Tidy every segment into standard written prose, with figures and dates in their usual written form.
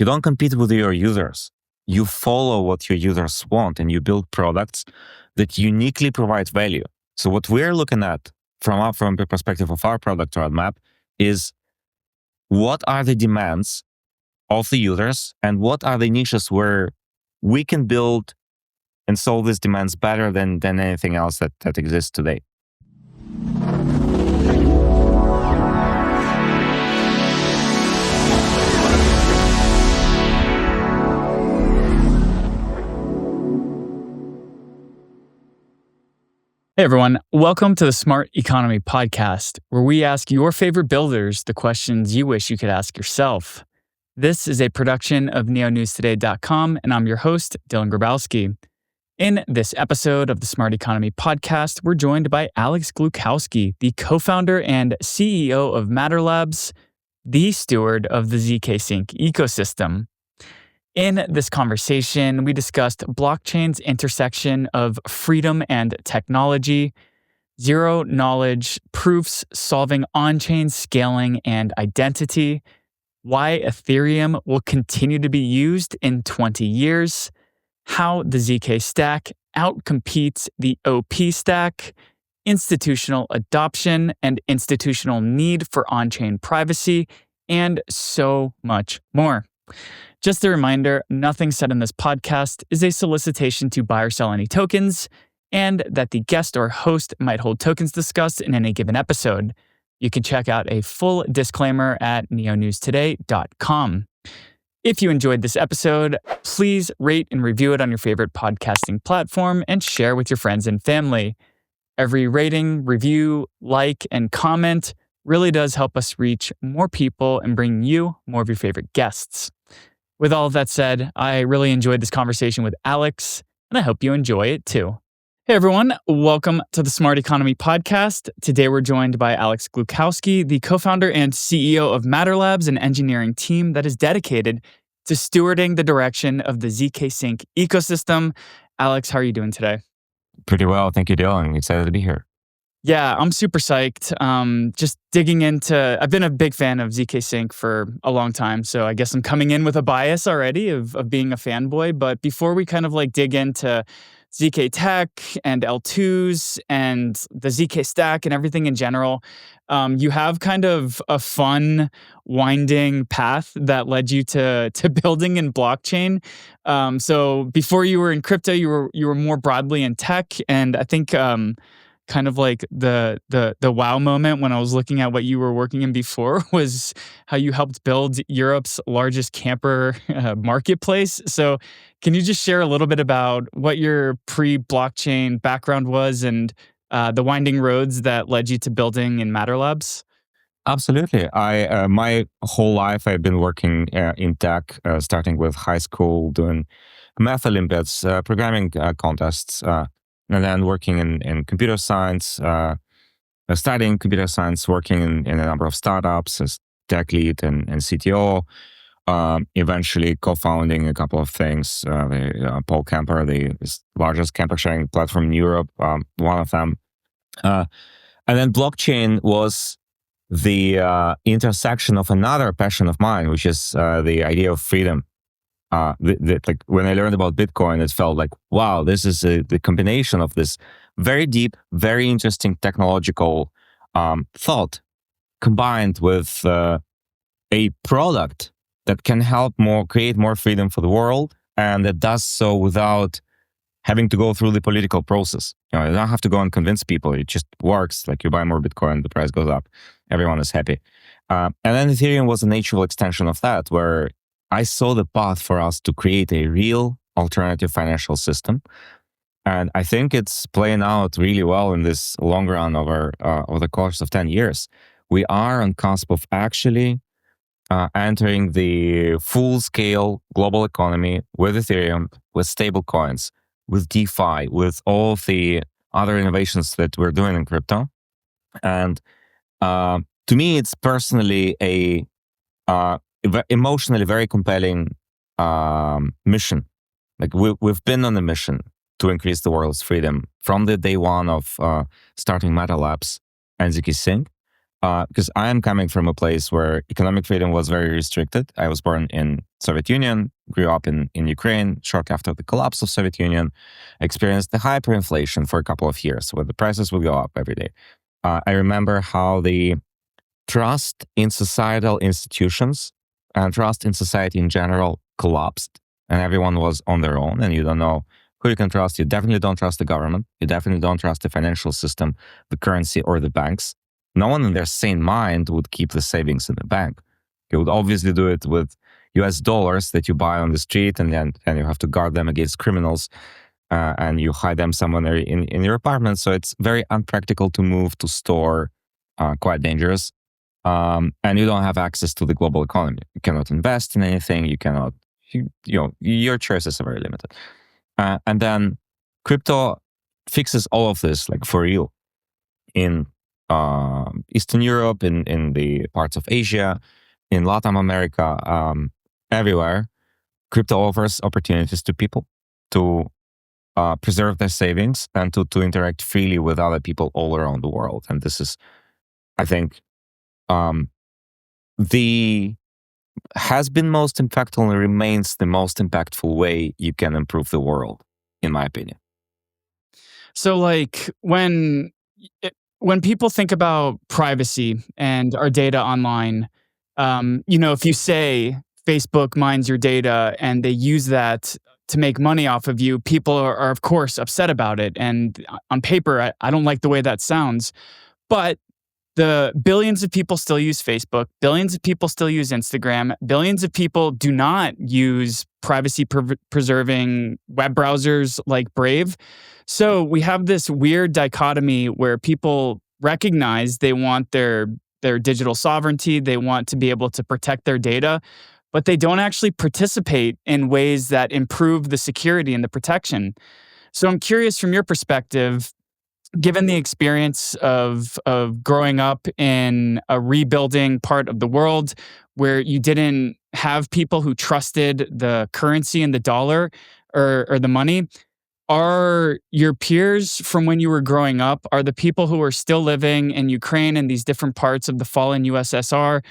You don't compete with your users. You follow what your users want and you build products that uniquely provide value. So what we're looking at from the perspective of our product roadmap is what are the demands of the users and what are the niches where we can build and solve these demands better than anything else that exists today. Hey everyone, welcome to the Smart Economy Podcast, where we ask your favorite builders the questions you wish you could ask yourself. This is a production of neonewstoday.com, and I'm your host, Dylan Grabowski. In this episode of the Smart Economy Podcast, we're joined by Alex Gluchowski, the co-founder and CEO of Matter Labs, the steward of the ZKsync ecosystem. In this conversation, we discussed blockchain's intersection of freedom and technology, zero-knowledge proofs solving on-chain scaling and identity, why Ethereum will continue to be used in 20 years, how the ZK stack outcompetes the OP stack, institutional adoption and institutional need for on-chain privacy, and so much more. Just a reminder, nothing said in this podcast is a solicitation to buy or sell any tokens, and that the guest or host might hold tokens discussed in any given episode. You can check out a full disclaimer at neonewstoday.com. If you enjoyed this episode, please rate and review it on your favorite podcasting platform and share with your friends and family. Every rating, review, like, and comment really does help us reach more people and bring you more of your favorite guests. With all of that said, I really enjoyed this conversation with Alex, and I hope you enjoy it too. Hey everyone, welcome to the Smart Economy Podcast. Today we're joined by Alex Gluchowski, the co-founder and CEO of Matter Labs, an engineering team that is dedicated to stewarding the direction of the ZKsync ecosystem. Alex, how are you doing today? Pretty well, thank you, Dylan. Excited to be here. Yeah, I'm super psyched. Just digging into, I've been a big fan of ZKsync for a long time, so I guess I'm coming in with a bias already of being a fanboy. But before we kind of like dig into ZK Tech and L2s and the ZK stack and everything in general, you have kind of a fun, winding path that led you to building in blockchain. So before you were in crypto, you were more broadly in tech, and I think kind of like the wow moment when I was looking at what you were working in before was how you helped build Europe's largest camper marketplace. So can you just share a little bit about what your pre-blockchain background was and the winding roads that led you to building in Matter Labs? Absolutely. My whole life I've been working in tech, starting with high school, doing math Olympiads, programming contests, and then working in computer science, studying computer science, working in a number of startups as tech lead and CTO, eventually co-founding a couple of things, Paul Camper, the largest camper sharing platform in Europe, one of them. And then blockchain was the intersection of another passion of mine, which is the idea of freedom. Like when I learned about Bitcoin, it felt like, wow, this is the combination of this very deep, very interesting technological thought combined with a product that can help create more freedom for the world, and that does so without having to go through the political process. You don't have to go and convince people. It just works. Like you buy more Bitcoin, the price goes up, everyone is happy. And then Ethereum was a natural extension of that, where I saw the path for us to create a real alternative financial system. And I think it's playing out really well in this long run over the course of 10 years. We are on cusp of actually entering the full-scale global economy with Ethereum, with stablecoins, with DeFi, with all of the other innovations that we're doing in crypto. And to me, it's personally a emotionally very compelling mission. Like we've been on a mission to increase the world's freedom from the day one of starting Matter Labs and ZKsync. because I am coming from a place where economic freedom was very restricted. I was born in Soviet Union, grew up in Ukraine shortly after the collapse of Soviet Union, experienced the hyperinflation for a couple of years where the prices would go up every day. I remember how the trust in societal institutions and trust in society in general collapsed, and everyone was on their own, and you don't know who you can trust. You definitely don't trust the government. You definitely don't trust the financial system, the currency, or the banks. No one in their sane mind would keep the savings in the bank. You would obviously do it with US dollars that you buy on the street, and then you have to guard them against criminals, and you hide them somewhere in your apartment. So it's very unpractical to move, to store, quite dangerous. And you don't have access to the global economy. You cannot invest in anything. You cannot, your choices are very limited. And then crypto fixes all of this, like for real, in Eastern Europe, in the parts of Asia, in Latin America, everywhere. Crypto offers opportunities to people to preserve their savings and to interact freely with other people all around the world. And this is, I think, has been most impactful and remains the most impactful way you can improve the world, in my opinion. So, like, when people think about privacy and our data online, if you say Facebook mines your data and they use that to make money off of you, people are of course upset about it. And on paper, I don't like the way that sounds. But the billions of people still use Facebook, billions of people still use Instagram, billions of people do not use privacy preserving web browsers like Brave. So we have this weird dichotomy where people recognize they want their digital sovereignty, they want to be able to protect their data, but they don't actually participate in ways that improve the security and the protection. So I'm curious from your perspective, given the experience of growing up in a rebuilding part of the world where you didn't have people who trusted the currency and the dollar or the money, are your peers from when you were growing up, are the people who are still living in Ukraine and these different parts of the fallen USSR,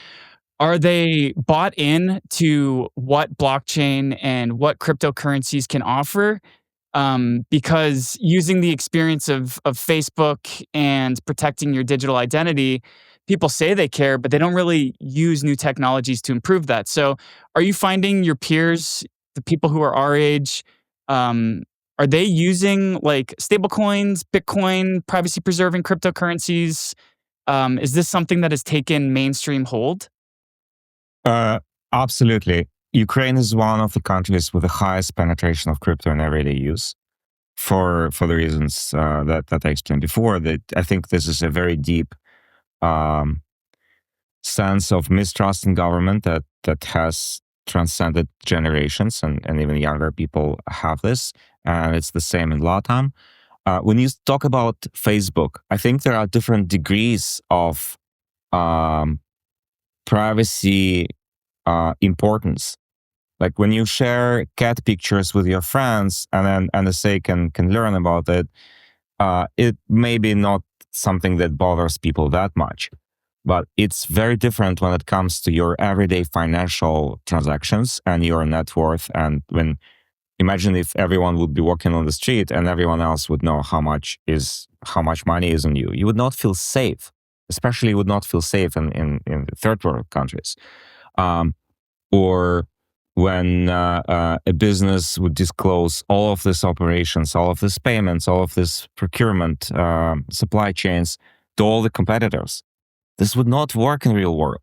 are they bought in to what blockchain and what cryptocurrencies can offer? Because using the experience of Facebook and protecting your digital identity, people say they care, but they don't really use new technologies to improve that. So are you finding your peers, the people who are our age, are they using like stablecoins, Bitcoin, privacy preserving cryptocurrencies? Is this something that has taken mainstream hold? Absolutely. Ukraine is one of the countries with the highest penetration of crypto in everyday use for the reasons that I explained before. That I think this is a very deep sense of mistrust in government that has transcended generations, and even younger people have this. And it's the same in LATAM. When you talk about Facebook, I think there are different degrees of privacy importance. Like when you share cat pictures with your friends and then NSA can learn about it, it may be not something that bothers people that much. But it's very different when it comes to your everyday financial transactions and your net worth. And imagine if everyone would be walking on the street and everyone else would know how much money is on you. You would not feel safe, especially you would not feel safe in third world countries. Or when a business would disclose all of these operations, all of these payments, all of this procurement, supply chains to all the competitors. This would not work in the real world.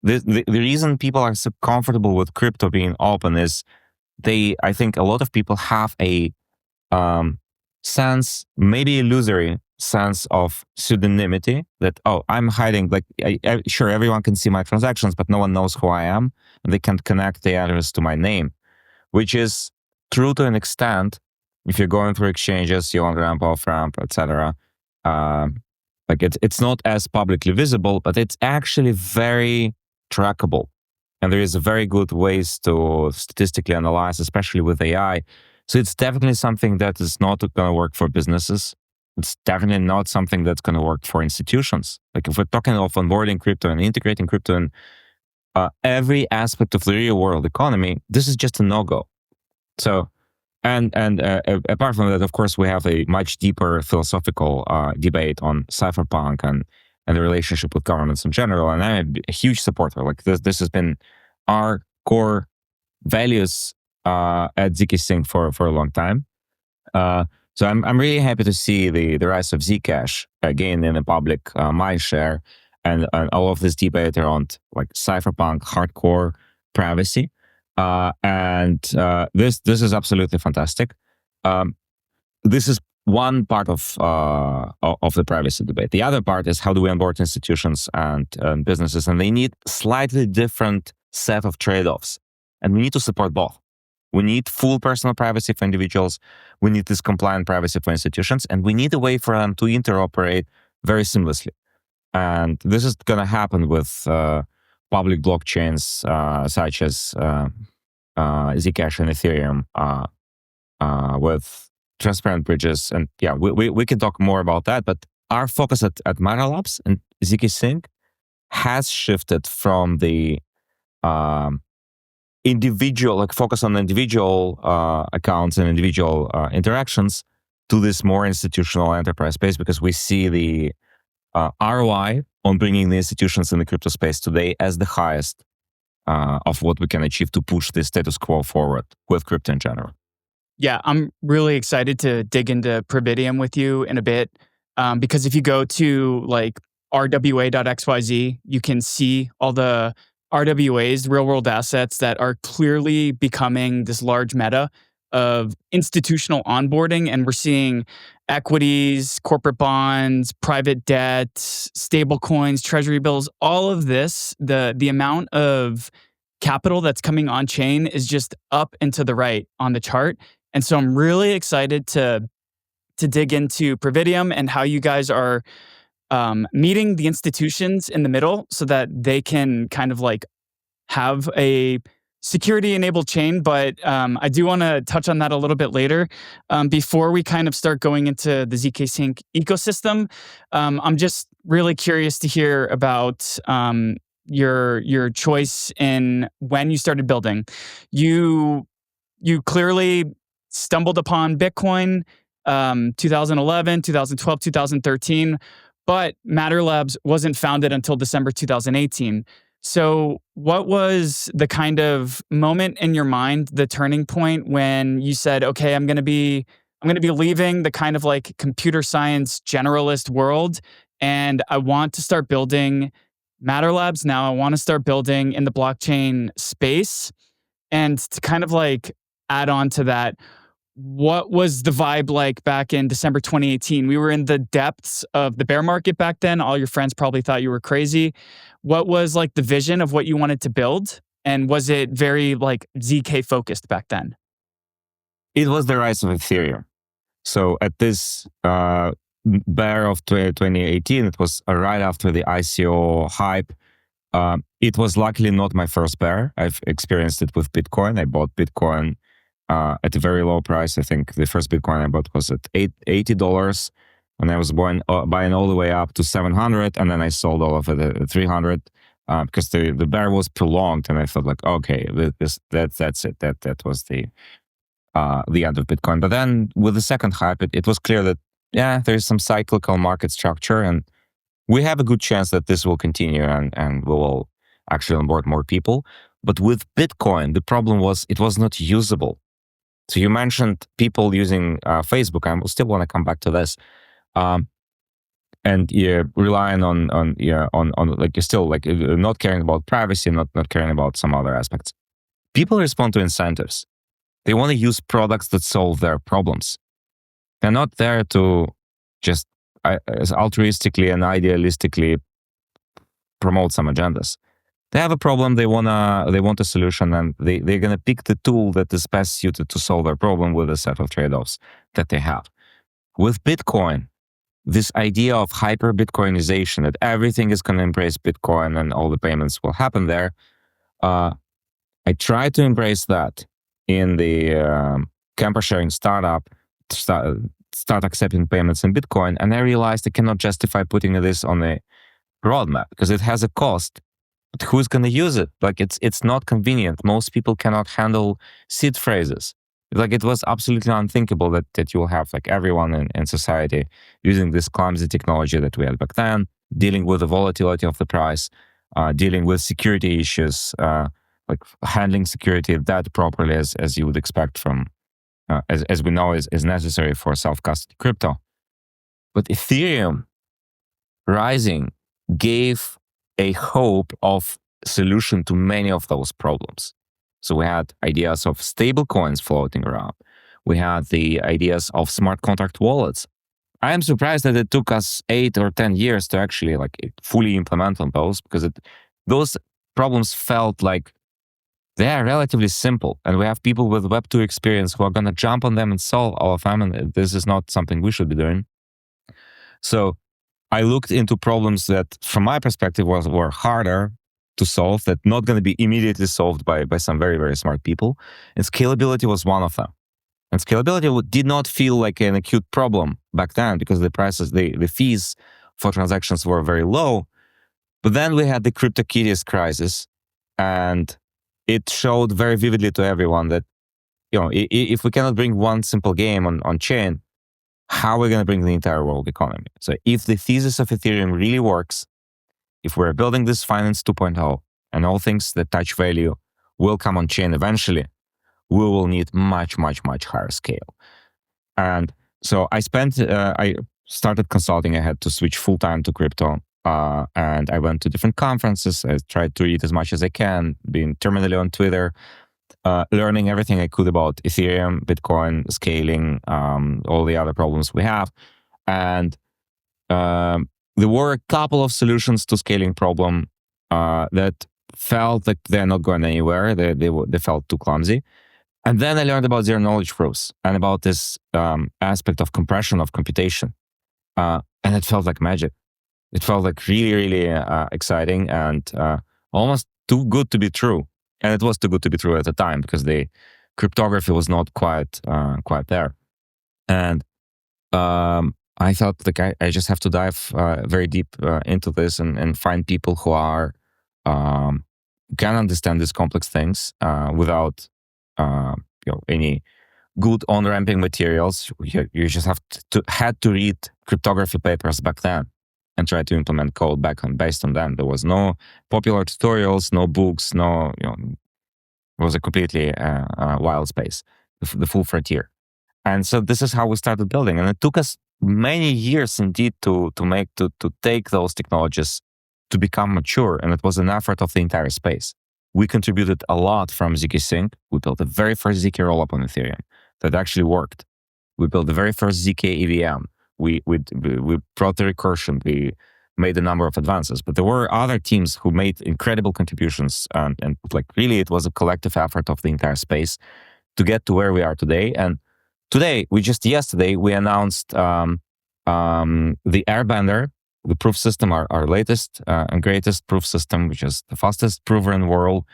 The reason people are so comfortable with crypto being open is I think a lot of people have a sense, maybe illusory sense of pseudonymity that, I'm hiding, like, sure, everyone can see my transactions, but no one knows who I am, and they can't connect the address to my name, which is true to an extent. If you're going through exchanges, you on-ramp, off-ramp, etc., like it's not as publicly visible, but it's actually very trackable. And there is a very good ways to statistically analyze, especially with AI. So it's definitely something that is not going to work for businesses. it's definitely not something that's going to work for institutions. Like if we're talking of onboarding crypto and integrating crypto in every aspect of the real world economy, this is just a no-go. So, and apart from that, of course, we have a much deeper philosophical debate on cypherpunk and the relationship with governments in general. And I'm a huge supporter. Like this has been our core values at ZKsync for a long time. So I'm really happy to see the rise of Zcash again in the public mindshare and all of this debate around like cypherpunk, hardcore privacy. This is absolutely fantastic. This is one part of the privacy debate. The other part is how do we onboard institutions and businesses, and they need slightly different set of trade-offs, and we need to support both. We need full personal privacy for individuals. We need this compliant privacy for institutions, and we need a way for them to interoperate very seamlessly. And this is going to happen with public blockchains such as Zcash and Ethereum with transparent bridges. And yeah, we can talk more about that. But our focus at Rollups and ZKsync has shifted from the individual, like focus on individual accounts and individual interactions to this more institutional enterprise space, because we see the ROI on bringing the institutions in the crypto space today as the highest of what we can achieve to push the status quo forward with crypto in general. Yeah, I'm really excited to dig into Providium with you in a bit, because if you go to like rwa.xyz, you can see all the RWAs, real world assets that are clearly becoming this large meta of institutional onboarding. And we're seeing equities, corporate bonds, private debt, stablecoins, treasury bills, all of this, the amount of capital that's coming on chain is just up and to the right on the chart. And so I'm really excited to dig into Providium and how you guys are meeting the institutions in the middle so that they can kind of like have a security-enabled chain. But I do want to touch on that a little bit later. Before we kind of start going into the ZKsync ecosystem, I'm just really curious to hear about your choice in when you started building. You clearly stumbled upon Bitcoin 2011, 2012, 2013, but Matter Labs wasn't founded until December 2018. So what was the kind of moment in your mind, the turning point when you said, okay, I'm going to be leaving the kind of like computer science generalist world, and I want to start building Matter Labs now. I want to start building in the blockchain space. And to kind of like add on to that, what was the vibe like back in December 2018? We were in the depths of the bear market back then. All your friends probably thought you were crazy. What was like the vision of what you wanted to build? And was it very like ZK focused back then? It was the rise of Ethereum. So at this bear of 2018, it was right after the ICO hype. It was luckily not my first bear. I've experienced it with Bitcoin. I bought Bitcoin at a very low price. I think the first Bitcoin I bought was at $80, and I was buying all the way up to 700, and then I sold all of it at 300 because the bear was prolonged, and I thought like, okay, that's it. That was the end of Bitcoin. But then with the second hype, it was clear that there's some cyclical market structure, and we have a good chance that this will continue, and we will actually onboard more people. But with Bitcoin, the problem was it was not usable. So you mentioned people using Facebook. I still want to come back to this, and relying on like you're still like not caring about privacy, not caring about some other aspects. People respond to incentives. They want to use products that solve their problems. They're not there to just as altruistically and idealistically promote some agendas. They have a problem, they want a solution, and they're going to pick the tool that is best suited to solve their problem with a set of trade-offs that they have. With Bitcoin, this idea of hyper-Bitcoinization, that everything is going to embrace Bitcoin and all the payments will happen there, I try to embrace that in the camper sharing startup start accepting payments in Bitcoin. And I realized I cannot justify putting this on a roadmap because it has a cost. But who's going to use it? Like it's not convenient. Most people cannot handle seed phrases. Like it was absolutely unthinkable that you will have like everyone in society using this clumsy technology that we had back then, dealing with the volatility of the price, dealing with security issues, like handling security that properly as you would expect from, as we know is necessary for self-custody crypto. But Ethereum rising gave a hope of solution to many of those problems. So we had ideas of stablecoins floating around. We had the ideas of smart contract wallets. I am surprised that it took us 8 or 10 years to actually like fully implement on those, because those problems felt like they are relatively simple, and we have people with Web 2 experience who are going to jump on them and solve all of them, and this is not something we should be doing. So I looked into problems that, from my perspective, were harder to solve, that not going to be immediately solved by some very, very smart people. And scalability was one of them. And scalability did not feel like an acute problem back then because the prices, the fees for transactions were very low. But then we had the CryptoKitties crisis, and it showed very vividly to everyone that, if we cannot bring one simple game on chain, how are we going to bring the entire world economy? So if the thesis of Ethereum really works, if we're building this finance 2.0 and all things that touch value will come on chain eventually, we will need much, much, much higher scale. And so I started consulting. I had to switch full-time to crypto. And I went to different conferences. I tried to read as much as I can, being terminally on Twitter, learning everything I could about Ethereum, Bitcoin, scaling, all the other problems we have. And there were a couple of solutions to scaling problem that felt like they're not going anywhere. They felt too clumsy. And then I learned about zero-knowledge proofs and about this aspect of compression of computation. And it felt like magic. It felt like really, really exciting and almost too good to be true. And it was too good to be true at the time because the cryptography was not quite there. And I thought like I just have to dive very deep into this and find people who are can understand these complex things without any good on-ramping materials. You just had to read cryptography papers back then and try to implement code based on them. There was no popular tutorials, no books, it was a completely wild space, the full frontier. And so this is how we started building. And it took us many years indeed to take those technologies to become mature. And it was an effort of the entire space. We contributed a lot from ZKsync. We built the very first ZK rollup on Ethereum that actually worked. We built the very first ZK EVM. We brought the recursion. We made a number of advances, but there were other teams who made incredible contributions, and like really, it was a collective effort of the entire space to get to where we are today. And today, yesterday, we announced the Airbender, the proof system, our latest and greatest proof system, which is the fastest prover in the world,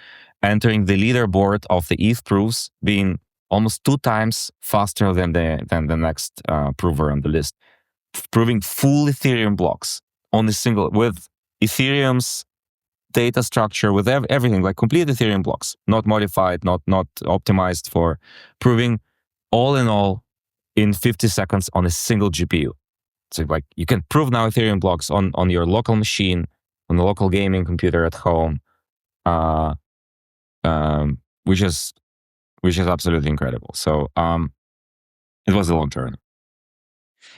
entering the leaderboard of the ETH proofs, being almost 2 times faster than the next prover on the list, proving full Ethereum blocks on a single, with Ethereum's data structure, with everything, like complete Ethereum blocks, not modified, not optimized for proving all in all in 50 seconds on a single GPU. So like you can prove now Ethereum blocks on your local machine, on the local gaming computer at home, which is absolutely incredible. So it was a long journey.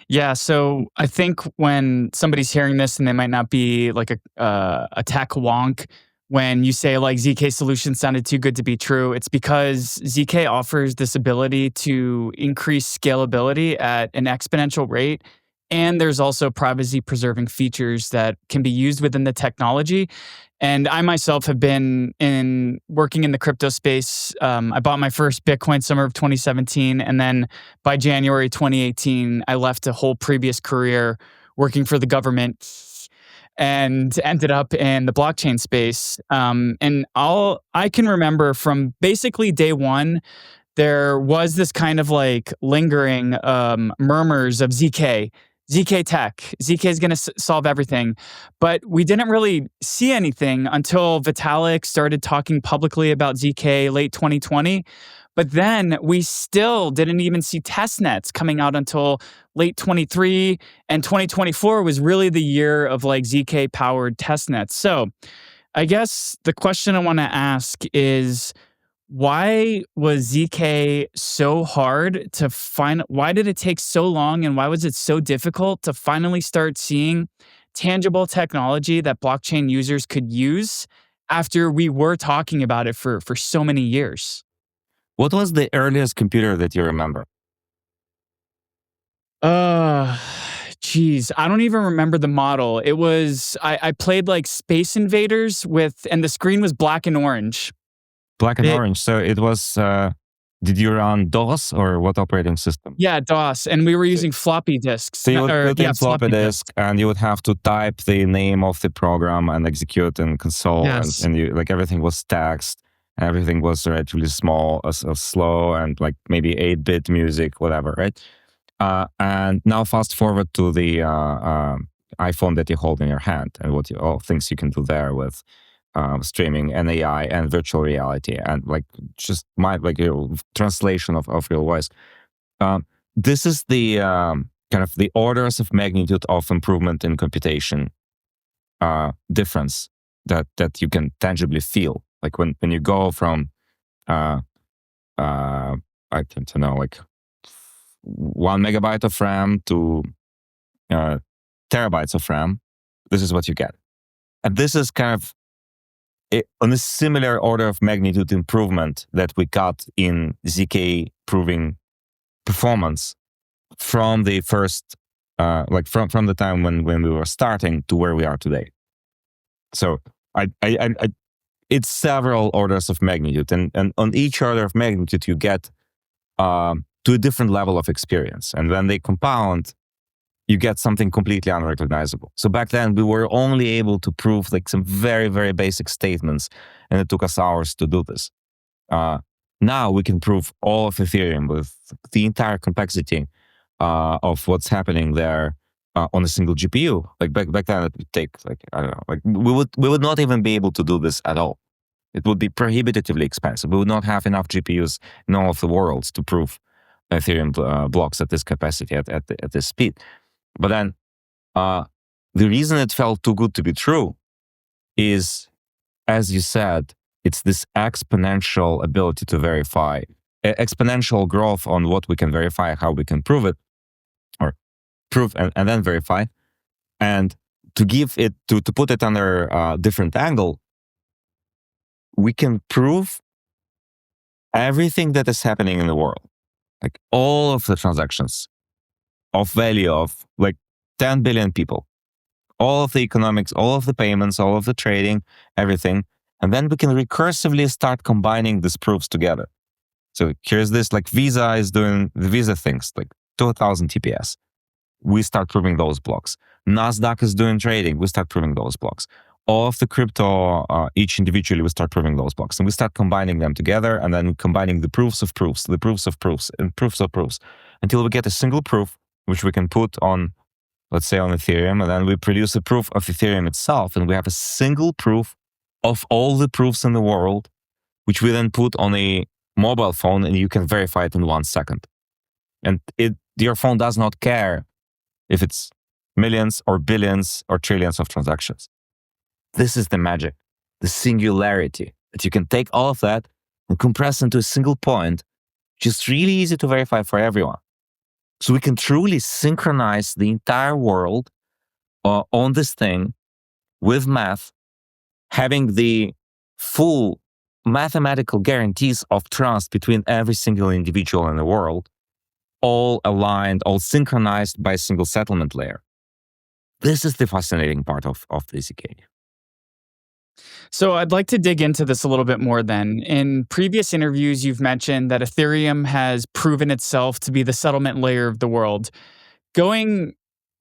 Yeah, so I think when somebody's hearing this and they might not be like a tech wonk, when you say like ZK solution sounded too good to be true, it's because ZK offers this ability to increase scalability at an exponential rate. And there's also privacy preserving features that can be used within the technology. And I myself have been working in the crypto space. I bought my first Bitcoin summer of 2017. And then by January 2018, I left a whole previous career working for the government and ended up in the blockchain space. And I can remember from basically day one there was this kind of like lingering murmurs of ZK tech. ZK is going to solve everything. But we didn't really see anything until Vitalik started talking publicly about ZK late 2020. But then we still didn't even see testnets coming out until late 23, and 2024 was really the year of like ZK powered testnets. So I guess the question I want to ask is, why was ZK so hard to find? Why did it take so long, and why was it so difficult to finally start seeing tangible technology that blockchain users could use after we were talking about it for so many years? What was the earliest computer that you remember? Geez, I don't even remember the model. It was, I played like Space Invaders and the screen was black and orange. Black and orange. So it was, did you run DOS or what operating system? Yeah, DOS. And we were using floppy disks. So you would put in floppy disk and you would have to type the name of the program and execute in console. Yes. And you, like everything was text. Everything was relatively small, slow, and like maybe 8-bit music, whatever, right? And now fast forward to the iPhone that you hold in your hand and all things you can do there with streaming and AI and virtual reality and like just translation of real voice. This is the kind of the orders of magnitude of improvement in computation difference that you can tangibly feel. Like when you go from, I tend to know, like 1 megabyte of RAM to terabytes of RAM, this is what you get. And this is kind of on a similar order of magnitude improvement that we got in ZK proving performance from the first, from the time when we were starting to where we are today. So it's several orders of magnitude, and on each order of magnitude you get to a different level of experience, and when they compound, you get something completely unrecognizable. So back then we were only able to prove like some very, very basic statements, and it took us hours to do this. Now we can prove all of Ethereum with the entire complexity of what's happening there on a single GPU. Like back then it would take we would not even be able to do this at all. It would be prohibitively expensive. We would not have enough GPUs in all of the worlds to prove Ethereum blocks at this capacity, at this speed. But then the reason it felt too good to be true is, as you said, it's this exponential ability to verify, exponential growth on what we can verify, how we can prove it, or prove and then verify. And to give it, to put it under a different angle, we can prove everything that is happening in the world, like all of the transactions of value of like 10 billion people, all of the economics, all of the payments, all of the trading, everything. And then we can recursively start combining these proofs together. So here's this, like Visa is doing the Visa things, like 2000 TPS. We start proving those blocks. NASDAQ is doing trading. We start proving those blocks. All of the crypto, each individually, we start proving those blocks. And we start combining them together and then combining the proofs of proofs, the proofs of proofs, and proofs of proofs, until we get a single proof, which we can put on, let's say, on Ethereum. And then we produce a proof of Ethereum itself. And we have a single proof of all the proofs in the world, which we then put on a mobile phone, and you can verify it in 1 second. And your phone does not care if it's millions or billions or trillions of transactions. This is the magic, the singularity, that you can take all of that and compress into a single point, just really easy to verify for everyone. So we can truly synchronize the entire world on this thing with math, having the full mathematical guarantees of trust between every single individual in the world, all aligned, all synchronized by a single settlement layer. This is the fascinating part of the ZK. So I'd like to dig into this a little bit more then. In previous interviews, you've mentioned that Ethereum has proven itself to be the settlement layer of the world. Do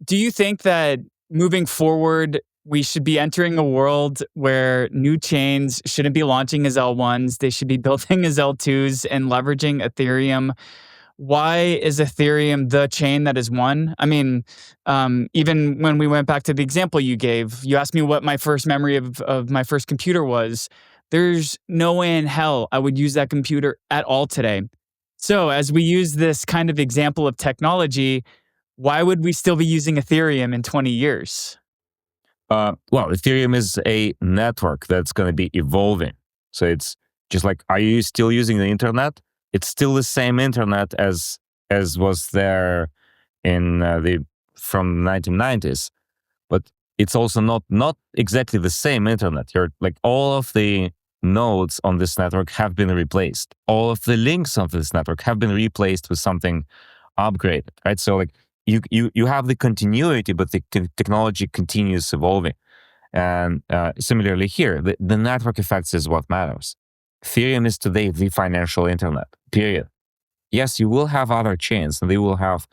you think that moving forward, we should be entering a world where new chains shouldn't be launching as L1s. They should be building as L2s and leveraging Ethereum. Why is Ethereum the chain that is one? I mean, even when we went back to the example you gave, you asked me what my first memory of my first computer was. There's no way in hell I would use that computer at all today. So, as we use this kind of example of technology, why would we still be using Ethereum in 20 years? Well, Ethereum is a network that's going to be evolving. So it's just like, are you still using the internet? It's still the same internet as was there in from 1990s, but it's also not exactly the same internet. You're like, all of the nodes on this network have been replaced. All of the links of this network have been replaced with something upgraded, right? So like, you have the continuity, but the technology continues evolving. And similarly here, the network effects is what matters. Ethereum is today the financial internet, period. Yes, you will have other chains, and they will have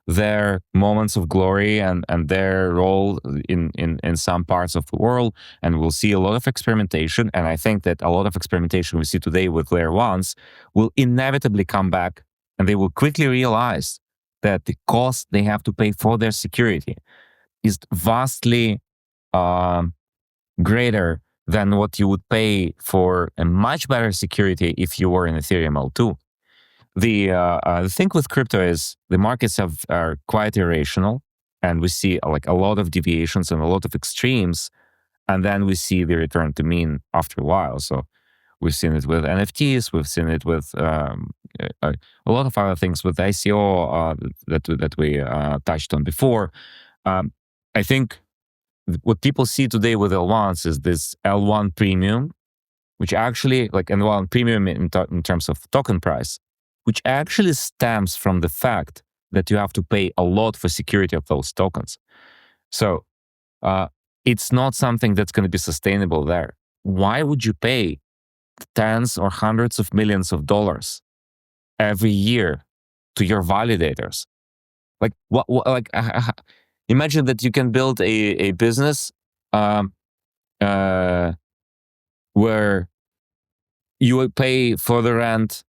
their moments of glory and their role in some parts of the world, and we'll see a lot of experimentation. And I think that a lot of experimentation we see today with layer ones will inevitably come back, and they will quickly realize that the cost they have to pay for their security is vastly greater than what you would pay for a much better security if you were in Ethereum L2. The thing with crypto is the markets are quite irrational, and we see like a lot of deviations and a lot of extremes, and then we see the return to mean after a while. So we've seen it with NFTs, we've seen it with a lot of other things with ICO that we touched on before. I think what people see today with L1s is this L1 premium, which actually, like L1 premium in terms of token price, which actually stems from the fact that you have to pay a lot for security of those tokens. So it's not something that's going to be sustainable there. Why would you pay tens or hundreds of millions of dollars every year to your validators? Like imagine that you can build a business where you would pay for the rent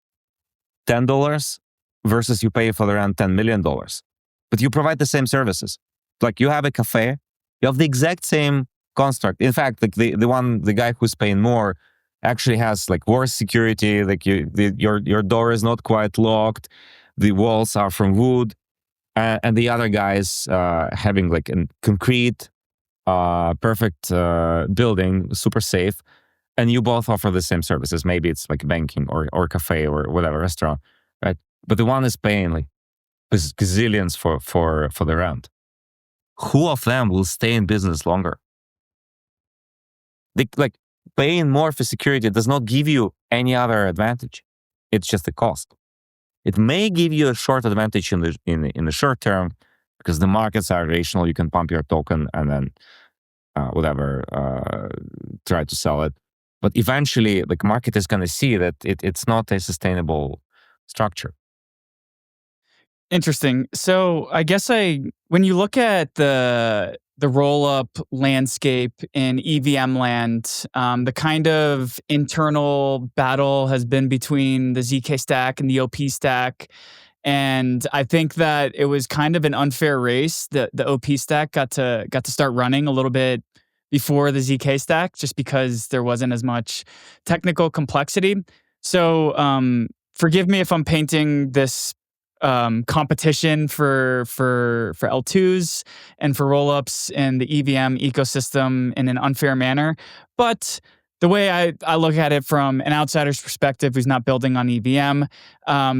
$10 versus you pay for the rent $10 million, but you provide the same services. Like you have a cafe, you have the exact same construct. In fact, like the guy who's paying more actually has like worse security. Like your door is not quite locked, the walls are from wood, and the other guy is having like a concrete, perfect building, super safe, and you both offer the same services. Maybe it's like banking or cafe or whatever, restaurant, right? But the one is paying like gazillions for the rent. Who of them will stay in business longer? Like paying more for security does not give you any other advantage. It's just the cost. It may give you a short advantage in the short term because the markets are rational. You can pump your token and then try to sell it. But eventually, the market is going to see that it's not a sustainable structure. Interesting. So I guess when you look at the roll-up landscape in EVM land, the kind of internal battle has been between the ZK stack and the OP stack. And I think that it was kind of an unfair race. The OP stack got to start running a little bit before the ZK stack, just because there wasn't as much technical complexity. So forgive me if I'm painting this competition for L2s and for rollups in the EVM ecosystem in an unfair manner. But the way I look at it from an outsider's perspective who's not building on EVM,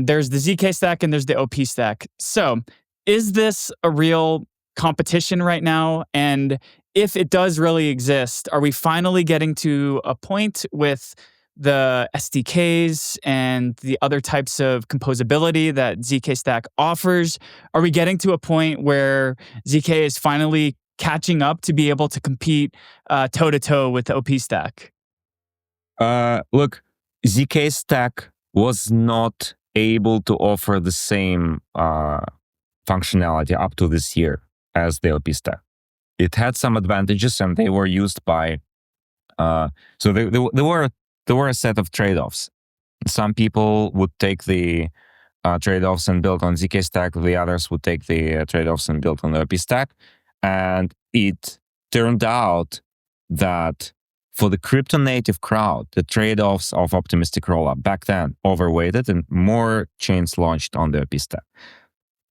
there's the ZK stack and there's the OP stack. So is this a real competition right now? And if it does really exist, are we finally getting to a point with the SDKs and the other types of composability that ZK Stack offers? Are we getting to a point where ZK is finally catching up to be able to compete toe-to-toe with the OP Stack? Look, ZK Stack was not able to offer the same functionality up to this year as the OP Stack. it had some advantages, and they were used by. So there were a set of trade-offs. Some people would take the trade-offs and build on ZK stack. The others would take the trade-offs and build on the OP stack. And it turned out that for the crypto-native crowd, the trade-offs of optimistic rollup back then overweighted, and more chains launched on the OP stack.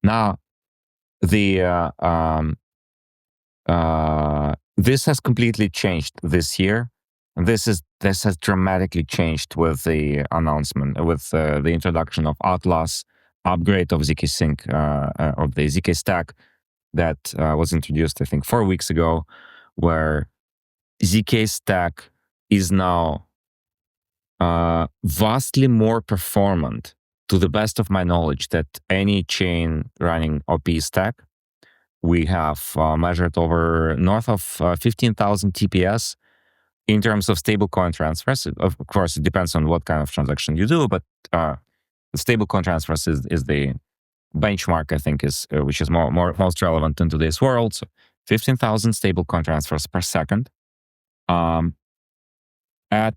Now, this has completely changed this year. This has dramatically changed with the announcement, with the introduction of Atlas, upgrade of ZKsync, of the ZK stack that was introduced, I think, 4 weeks ago, where ZK stack is now vastly more performant, to the best of my knowledge, that any chain running OP stack. We have measured over north of 15,000 TPS in terms of stablecoin transfers. Of course, it depends on what kind of transaction you do, but the stablecoin transfers is the benchmark, I think, which is most relevant in today's world. So 15,000 stablecoin transfers per second at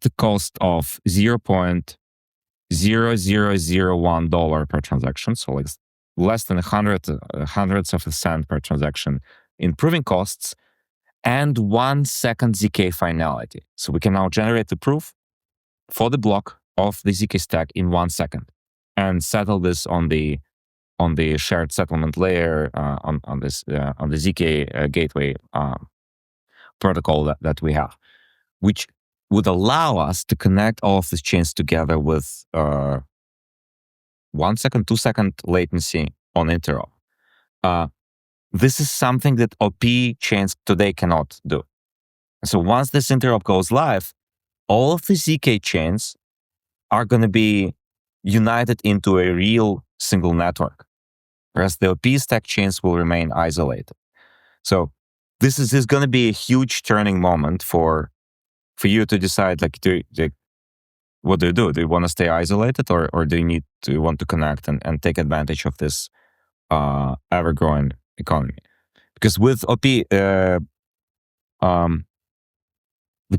the cost of $0.0001 per transaction. So like less than hundreds of a cent per transaction in proving costs, and 1 second ZK finality. So we can now generate the proof for the block of the ZK stack in 1 second and settle this on the shared settlement layer on the ZK gateway protocol that we have, which would allow us to connect all of these chains together with 1 second, 2 second latency on interop. This is something that OP chains today cannot do. So once this interop goes live, all of the ZK chains are going to be united into a real single network, whereas the OP stack chains will remain isolated. So this is going to be a huge turning moment for you to decide, like, what do you do? Do you want to stay isolated, or do you want to connect and take advantage of this ever-growing economy? Because with OP, the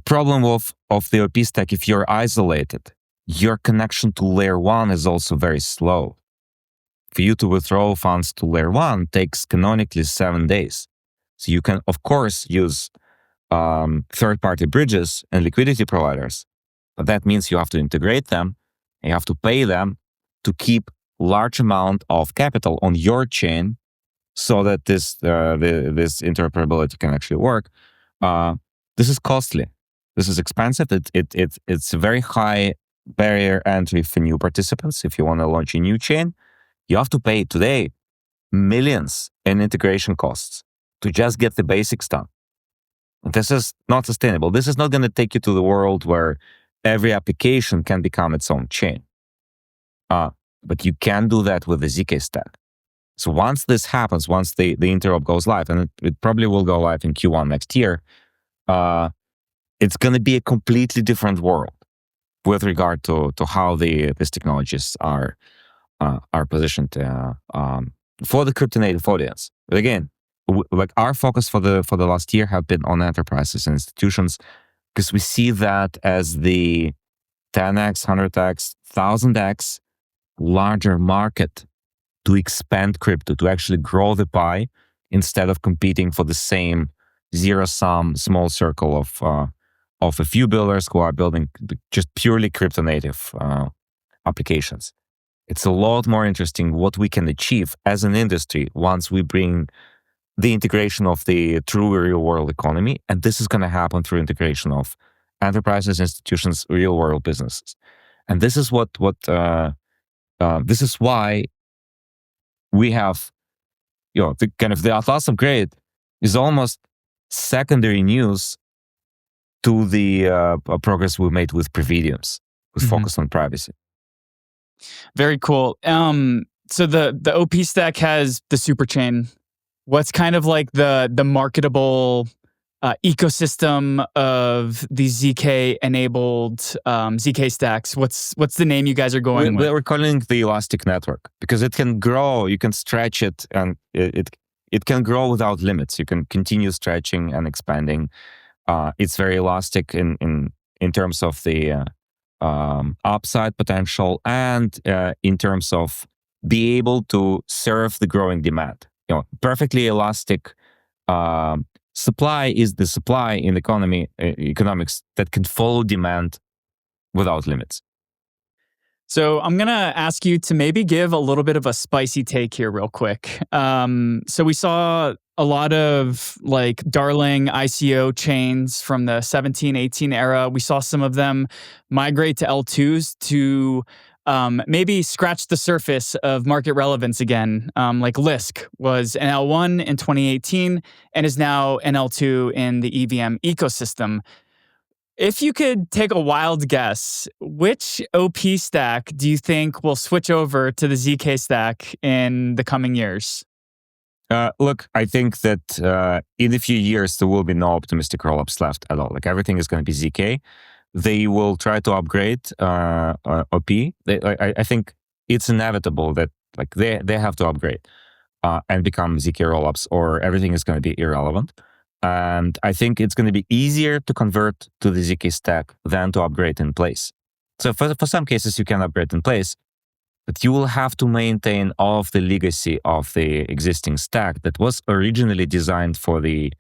problem of the OP stack, if you're isolated, your connection to layer 1 is also very slow. For you to withdraw funds to layer 1 takes canonically 7 days. So you can, of course, use third-party bridges and liquidity providers, but that means you have to integrate them, and you have to pay them to keep large amount of capital on your chain so that this interoperability can actually work. This is costly. This is expensive. It's a very high barrier entry for new participants. If you want to launch a new chain, you have to pay today millions in integration costs to just get the basics done. This is not sustainable. This is not going to take you to the world where every application can become its own chain. But you can do that with the ZK stack. So once this happens, once the interop goes live, and it probably will go live in Q1 next year, it's going to be a completely different world with regard to how these technologies are positioned for the crypto native audience. But again, like our focus for the last year have been on enterprises and institutions, because we see that as the 10x, 100x, 1000x larger market to expand crypto, to actually grow the pie instead of competing for the same zero-sum small circle of a few builders who are building just purely crypto native applications. It's a lot more interesting what we can achieve as an industry once we bring the integration of the true real world economy. And this is going to happen through integration of enterprises, institutions, real world businesses. And this is this is why we have, the kind of the Atlas upgrade is almost secondary news to the progress we made with Previdiums, with focus on privacy. Very cool. So the OP stack has the superchain. What's kind of like the marketable ecosystem of these ZK-enabled ZK stacks? What's the name you guys are going with? We're calling it the elastic network because it can grow. You can stretch it, and it can grow without limits. You can continue stretching and expanding. It's very elastic in terms of the upside potential and in terms of be able to serve the growing demand. Perfectly elastic supply is the supply in economics that can follow demand without limits. So I'm going to ask you to maybe give a little bit of a spicy take here real quick. So we saw a lot of like darling ICO chains from the 17, 18 era. We saw some of them migrate to L2s to maybe scratch the surface of market relevance again. Like Lisk was an L1 in 2018 and is now an L2 in the EVM ecosystem. If you could take a wild guess, which OP stack do you think will switch over to the ZK stack in the coming years? Look, I think that in a few years, there will be no optimistic rollups left at all. Like everything is going to be ZK. They will try to upgrade OP. I think it's inevitable that like they have to upgrade and become ZK rollups, or everything is going to be irrelevant. And I think it's going to be easier to convert to the ZK stack than to upgrade in place. So for some cases, you can upgrade in place, but you will have to maintain all of the legacy of the existing stack that was originally designed for the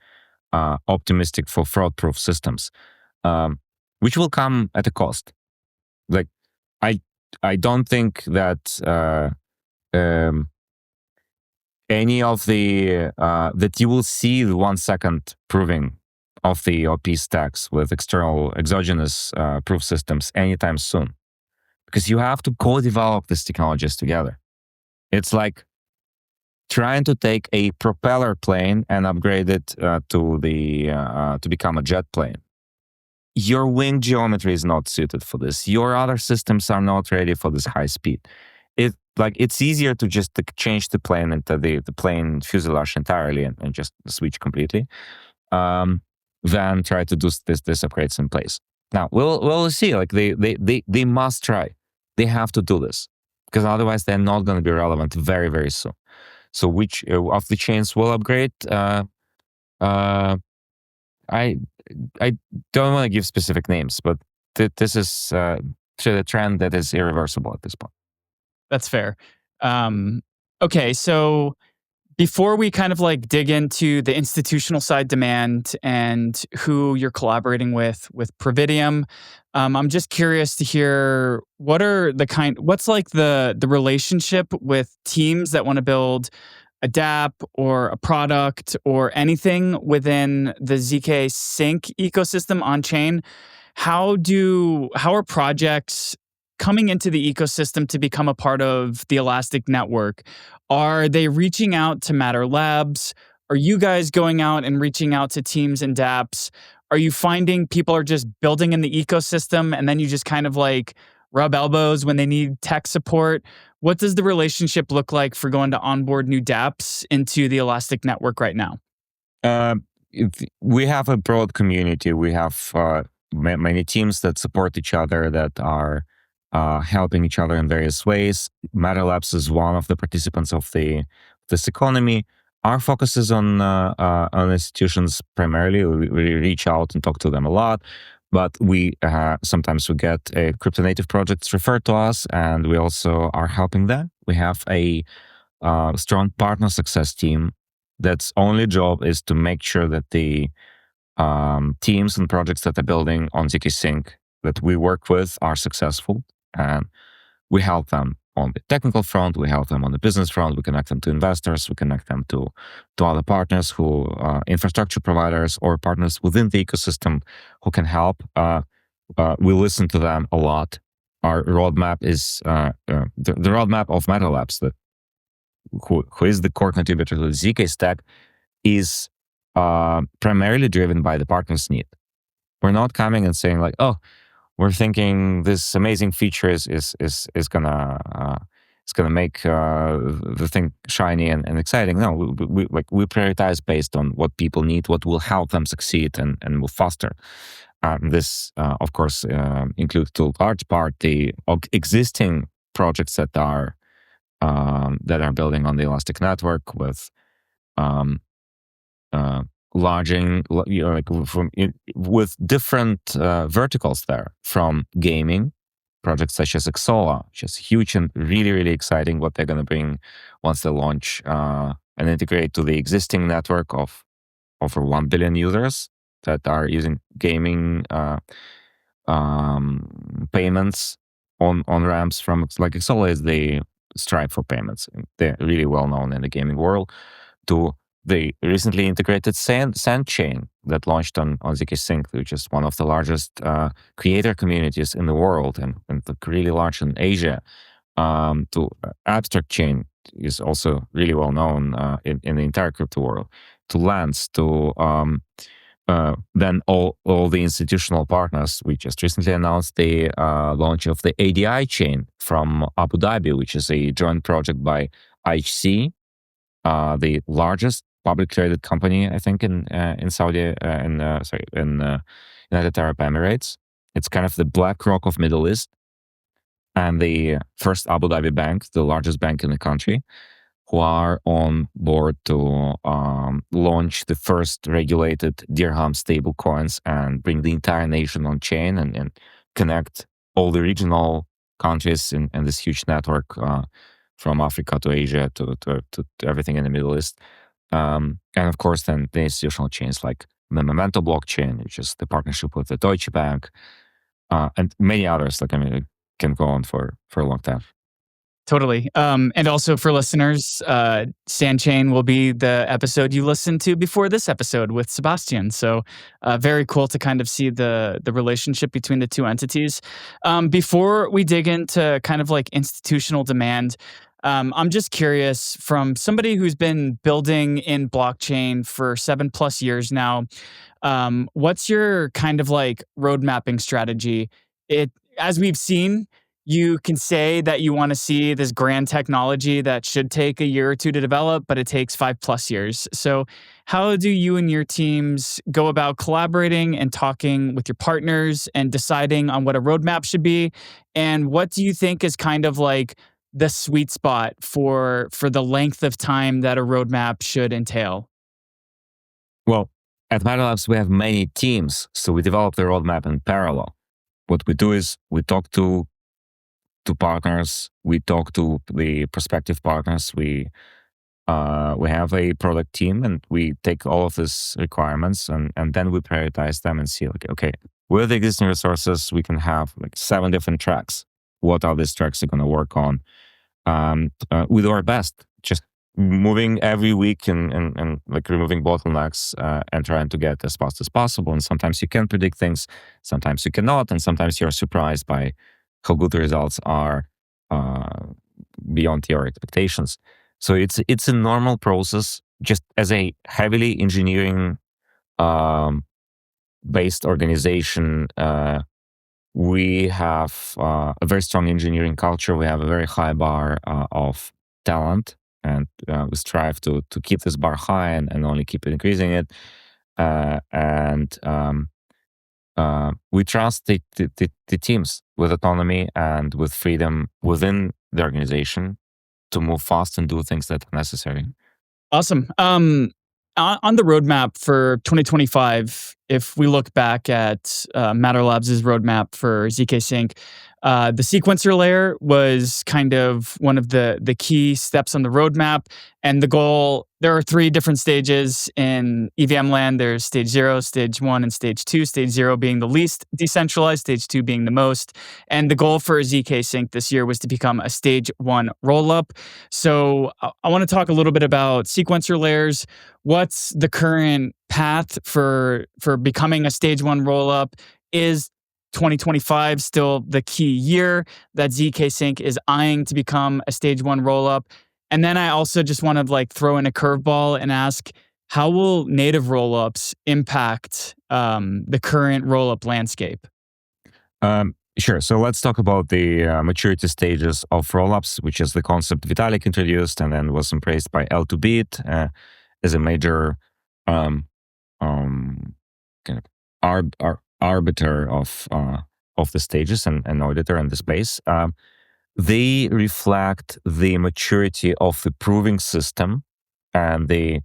optimistic, for fraud-proof systems, which will come at a cost. Like, I don't think that any of the that you will see the 1 second proving of the OP stacks with external exogenous proof systems anytime soon, because you have to co-develop these technologies together. It's like trying to take a propeller plane and upgrade it to become a jet plane. Your wing geometry is not suited for this. Your other systems are not ready for this high speed. It's easier to just change the plane into the plane fuselage entirely and just switch completely, than try to do this upgrades in place. Now we'll see. Like they must try. They have to do this, because otherwise they're not going to be relevant very, very soon. So which of the chains will upgrade? I don't want to give specific names, but this is the trend that is irreversible at this point. That's fair. Okay, so before we kind of like dig into the institutional side demand and who you're collaborating with Providium, I'm just curious to hear what's like the relationship with teams that want to build a dApp or a product or anything within the ZKsync ecosystem on chain. How are projects coming into the ecosystem to become a part of the Elastic network? Are they reaching out to Matter Labs? Are you guys going out and reaching out to teams and dApps? Are you finding people are just building in the ecosystem and then you just kind of like rub elbows when they need tech support? What does the relationship look like for going to onboard new dApps into the Elastic network right now? We have a broad community. We have many teams that support each other, that are helping each other in various ways. Matter Labs is one of the participants of this economy. Our focus is on institutions primarily. We reach out and talk to them a lot, but we sometimes we get crypto native projects referred to us, and we also are helping them. We have a strong partner success team that's only job is to make sure that the teams and projects that are building on ZKsync that we work with are successful. And we help them on the technical front, we help them on the business front, we connect them to investors, we connect them to other partners who infrastructure providers or partners within the ecosystem who can help. We listen to them a lot. Our roadmap is the roadmap of Matter Labs, who is the core contributor to the ZK stack, is primarily driven by the partners' need. We're not coming and saying like, oh, we're thinking this amazing feature is gonna make the thing shiny and exciting. No, we prioritize based on what people need, what will help them succeed and move faster. This, of course, includes to a large part the existing projects that are building on the Elastic network with lodging, with different verticals there, from gaming, projects such as Xsolla, which is huge and really, really exciting what they're going to bring once they launch and integrate to the existing network of over 1 billion users that are using gaming payments on ramps from, like, Xsolla is the Stripe for payments. They're really well known in the gaming world. To the recently integrated SandChain that launched on ZKsync, which is one of the largest creator communities in the world and really large in Asia. To Abstract Chain is also really well known in the entire crypto world. To Lance, to then all the institutional partners. We just recently announced the launch of the ADI chain from Abu Dhabi, which is a joint project by IHC, the largest public traded company, I think, in Saudi, in United Arab Emirates. It's kind of the BlackRock of Middle East, and the first Abu Dhabi bank, the largest bank in the country, who are on board to launch the first regulated dirham stablecoins and bring the entire nation on chain and connect all the regional countries in this huge network from Africa to Asia to everything in the Middle East. And of course, then the institutional chains like the Memento blockchain, which is the partnership with the Deutsche Bank, and many others. Like, I mean, it can go on for a long time. Totally. And also for listeners, SandChain will be the episode you listened to before this episode with Sebastian. So very cool to kind of see the relationship between the two entities. Before we dig into kind of like institutional demand, I'm just curious, from somebody who's been building in blockchain for 7+ years now, what's your kind of like road mapping strategy? As we've seen, you can say that you want to see this grand technology that should take a year or two to develop, but it takes 5+ years. So how do you and your teams go about collaborating and talking with your partners and deciding on what a roadmap should be? And what do you think is kind of like the sweet spot for the length of time that a roadmap should entail? Well, at Parallelization, we have many teams, so we develop the roadmap in parallel. What we do is we talk to partners, we talk to the prospective partners, we have a product team, and we take all of these requirements and then we prioritize them and see, like, okay, with the existing resources, we can have like 7 different tracks. What are these tracks are going to work on? We do our best, just moving every week and like removing bottlenecks and trying to get as fast as possible. And sometimes you can predict things, sometimes you cannot, and sometimes you're surprised by how good the results are beyond your expectations. So it's a normal process. Just as a heavily engineering based organization, we have a very strong engineering culture. We have a very high bar of talent, and we strive to keep this bar high and only keep increasing it. We trust the teams with autonomy and with freedom within the organization to move fast and do things that are necessary. Awesome. On the roadmap for 2025, if we look back at Matter Labs' roadmap for ZKsync, the sequencer layer was kind of one of the key steps on the roadmap. And the goal, there are 3 different stages in EVM land. There's stage 0, stage 1, and stage 2. Stage 0 being the least decentralized, stage 2 being the most. And the goal for ZKsync this year was to become a stage 1 rollup. So I want to talk a little bit about sequencer layers. What's the current path for becoming a stage 1 rollup? Is 2025 still the key year that ZKsync is eyeing to become a stage 1 rollup? And then I also just want to like throw in a curveball and ask, how will native rollups impact the current rollup landscape? Sure. So let's talk about the maturity stages of rollups, which is the concept Vitalik introduced and then was embraced by L2Bit as a major kind of arbiter of the stages and auditor in the space. They reflect the maturity of the proving system and the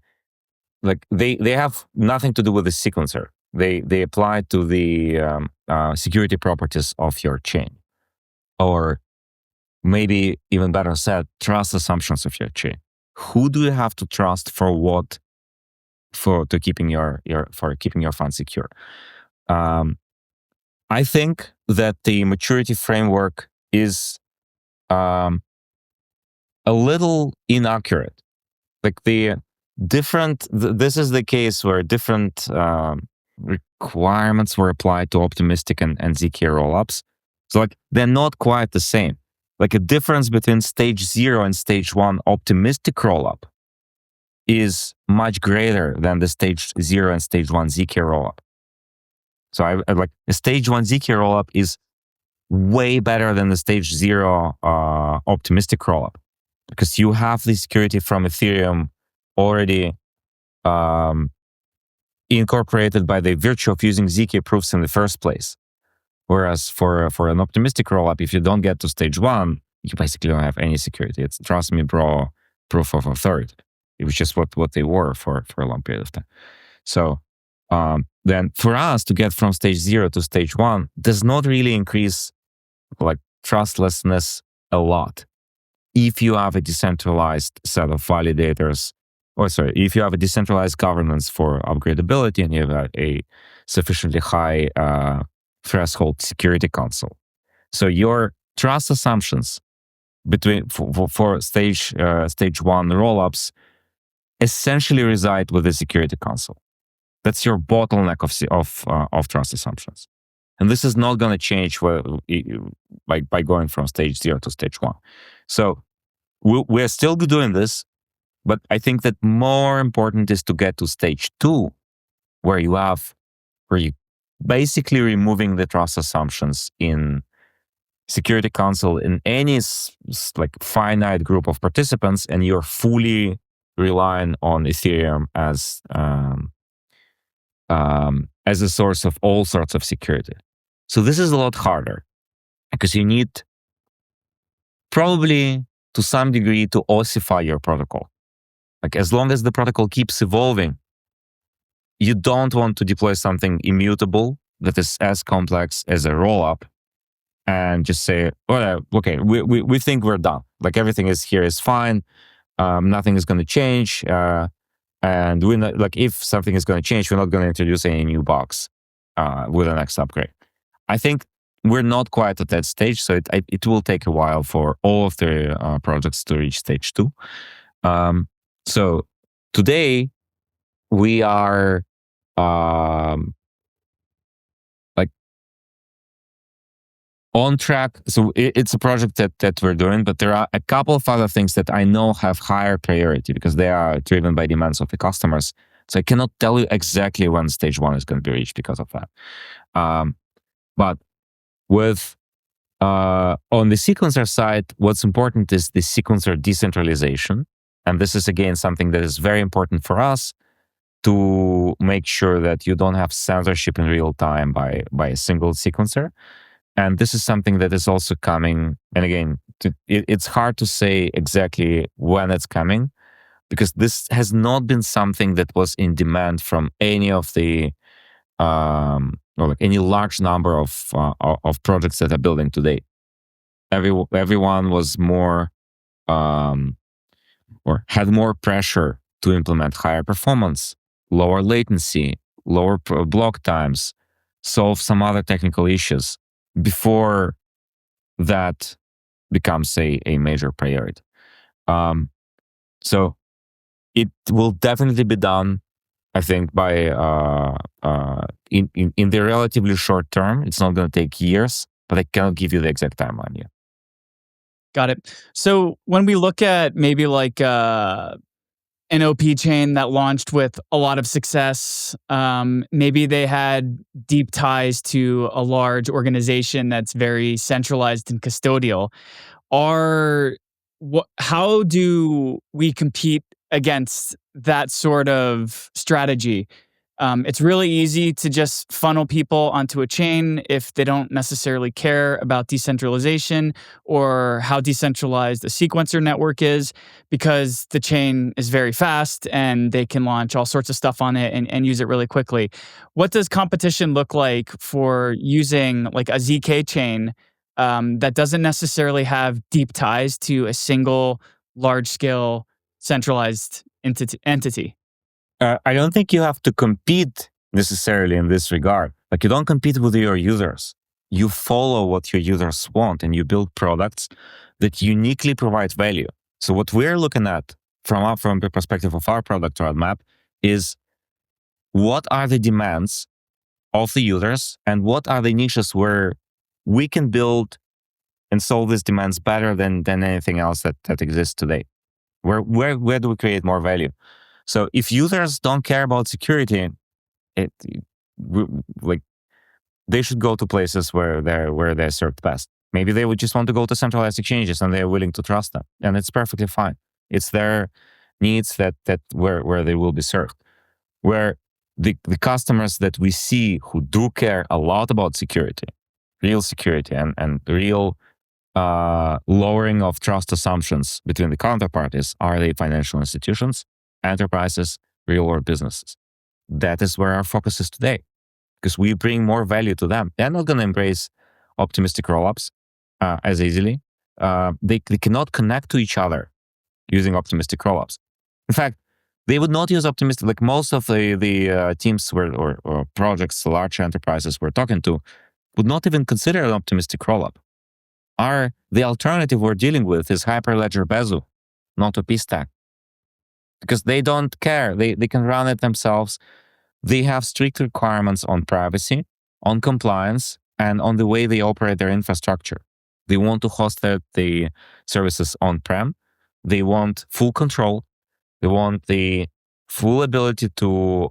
like they have nothing to do with the sequencer. They apply to the security properties of your chain, or maybe even better said, trust assumptions of your chain. Who do you have to trust for what? For keeping your funds secure. I think that the maturity framework is a little inaccurate. Like this is the case where different requirements were applied to optimistic and ZK rollups. So like they're not quite the same. Like a difference between stage 0 and stage 1 optimistic rollup is much greater than the stage 0 and stage 1 ZK rollup. So I like a stage 1 ZK rollup is way better than the stage 0 optimistic rollup, because you have the security from Ethereum already incorporated by the virtue of using ZK proofs in the first place. Whereas for an optimistic rollup, if you don't get to stage 1, you basically don't have any security. It's trust me, bro, proof of authority. It was just what they were for a long period of time. So then for us to get from stage 0 to stage 1 does not really increase like trustlessness a lot. If you have a decentralized set of validators, if you have a decentralized governance for upgradability and you have a sufficiently high threshold security console. So your trust assumptions for stage 1 rollups essentially reside with the security console. That's your bottleneck of trust assumptions. And this is not going to change by going from stage 0 to stage 1. So we're still doing this, but I think that more important is to get to stage 2, where you basically removing the trust assumptions in security console in any like finite group of participants, and you're fully relying on Ethereum as a source of all sorts of security. So this is a lot harder, because you need probably to some degree to ossify your protocol. Like as long as the protocol keeps evolving, you don't want to deploy something immutable that is as complex as a rollup and just say, well, okay, we think we're done. Like everything is fine. Nothing is going to change. And we're not, like, if something is going to change, we're not going to introduce any new bugs with the next upgrade. I think we're not quite at that stage, so it will take a while for all of the projects to reach stage 2. So today we are like on track. So it's a project that we're doing, but there are a couple of other things that I know have higher priority because they are driven by demands of the customers. So I cannot tell you exactly when stage 1 is going to be reached because of that. But with on the sequencer side, what's important is the sequencer decentralization. And this is, again, something that is very important for us to make sure that you don't have censorship in real time by a single sequencer. And this is something that is also coming. And again, it's hard to say exactly when it's coming, because this has not been something that was in demand from any of the or like any large number of projects that are building today. Everyone was more or had more pressure to implement higher performance, lower latency, lower block times, solve some other technical issues before that becomes a major priority. So it will definitely be done, I think, by in the relatively short term. It's not going to take years, but I cannot give you the exact timeline yet. Got it. So when we look at maybe like an OP chain that launched with a lot of success, maybe they had deep ties to a large organization that's very centralized and custodial. How do we compete against that sort of strategy? It's really easy to just funnel people onto a chain if they don't necessarily care about decentralization or how decentralized a sequencer network is, because the chain is very fast and they can launch all sorts of stuff on it and use it really quickly. What does competition look like for using like a ZK chain that doesn't necessarily have deep ties to a single large scale centralized entity? I don't think you have to compete necessarily in this regard. Like, you don't compete with your users. You follow what your users want and you build products that uniquely provide value. So what we're looking at from the perspective of our product roadmap is, what are the demands of the users and what are the niches where we can build and solve these demands better than anything else that exists today? Where do we create more value? So if users don't care about security, they should go to places where they're served best. Maybe they would just want to go to centralized exchanges and they're willing to trust them, and it's perfectly fine. It's their needs that where they will be served. Where the customers that we see who do care a lot about security, real security, and real lowering of trust assumptions between the counterparties, are the financial institutions, enterprises, real-world businesses. That is where our focus is today, because we bring more value to them. They're not going to embrace optimistic rollups as easily. They cannot connect to each other using optimistic rollups. In fact, they would not use optimistic. Like, most of the teams or projects, large enterprises we're talking to, would not even consider an optimistic rollup. The alternative we're dealing with is Hyperledger Bezu, not a P-stack. Because they don't care. They can run it themselves. They have strict requirements on privacy, on compliance, and on the way they operate their infrastructure. They want to host the services on-prem. They want full control. They want the full ability to